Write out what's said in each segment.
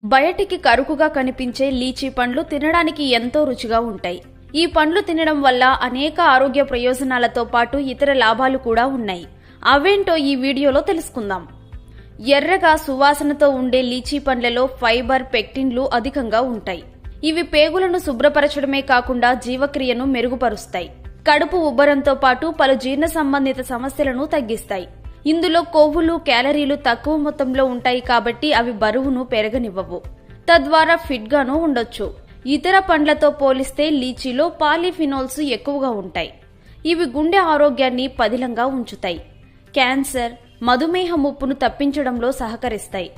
బయటికి కరుకుగా కనిపించే లీచీ పండ్లు తినడానికి ఎంతో రుచిగా ఉంటాయి. ఈ పండ్లు తినడం వల్ల అనేక ఆరోగ్య ప్రయోజనాలతో పాటు ఇతర లాభాలు కూడా ఉన్నాయి. అవేంటో ఈ వీడియోలో తెలుసుకుందాం. ఎర్రగా సువాసనతో ఉండే లీచీ పండ్లలో ఫైబర్, పెక్టిన్లు అధికంగా ఉంటాయి. ఇవి పేగులను శుభ్రపరచడమే కాకుండా జీవక్రియను మెరుగుపరుస్తాయి. కడుపు ఉబ్బరంతో పాటు పలు జీర్ణ సంబంధిత సమస్యలను తగ్గిస్తాయి. ఇందులో కొవ్వులు, క్యాలరీలు తక్కువ మొత్తంలో ఉంటాయి కాబట్టి అవి బరువును పెరగనివ్వవు. తద్వారా ఫిట్ గాను ఉండొచ్చు. ఇతర పండ్లతో పోలిస్తే లీచీలో పాలిఫినోల్స్ ఎక్కువగా ఉంటాయి. ఇవి గుండె ఆరోగ్యాన్ని పదిలంగా ఉంచుతాయి. క్యాన్సర్, మధుమేహ ముప్పును తప్పించడంలో సహకరిస్తాయి.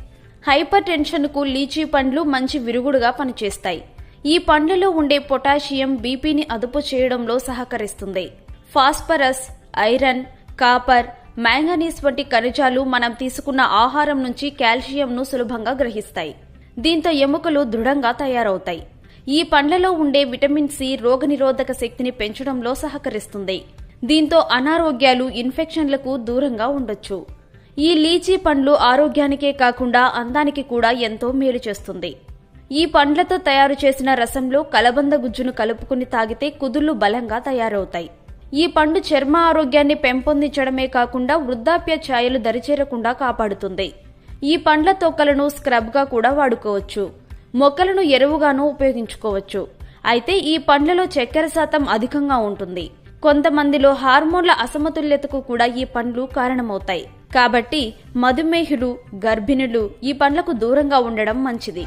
హైపర్ టెన్షన్కు లీచీ పండ్లు మంచి విరుగుడుగా పనిచేస్తాయి. ఈ పండ్లలో ఉండే పొటాషియం బీపీని అదుపు చేయడంలో సహకరిస్తుంది. ఫాస్ఫరస్, ఐరన్, కాపర్, మ్యాంగనీస్ వంటి ఖనిజాలు మనం తీసుకున్న ఆహారం నుంచి కాల్షియంను సులభంగా గ్రహిస్తాయి. దీంతో ఎముకలు దృఢంగా తయారవుతాయి. ఈ పండ్లలో ఉండే విటమిన్ సి రోగనిరోధక శక్తిని పెంచడంలో సహకరిస్తుంది. దీంతో అనారోగ్యాలు, ఇన్ఫెక్షన్లకు దూరంగా ఉండొచ్చు. ఈ లీచీ పండ్లు ఆరోగ్యానికే కాకుండా అందానికి కూడా ఎంతో మేలు చేస్తుంది. ఈ పండ్లతో తయారు చేసిన రసంలో కలబంద గుజ్జును కలుపుకుని తాగితే కుదుళ్లు బలంగా తయారవుతాయి. ఈ పండు చర్మ ఆరోగ్యాన్ని పెంపొందించడమే కాకుండా వృద్ధాప్య ఛాయలు దరిచేరకుండా కాపాడుతుంది. ఈ పండ్ల తొక్కలను స్క్రబ్గా కూడా వాడుకోవచ్చు. మొక్కలను ఎరువుగాను ఉపయోగించుకోవచ్చు. అయితే ఈ పండ్లలో చక్కెర శాతం అధికంగా ఉంటుంది. కొంతమందిలో హార్మోన్ల అసమతుల్యతకు కూడా ఈ పండ్లు కారణమవుతాయి. కాబట్టి మధుమేహులు, గర్భిణులు ఈ పండ్లకు దూరంగా ఉండడం మంచిది.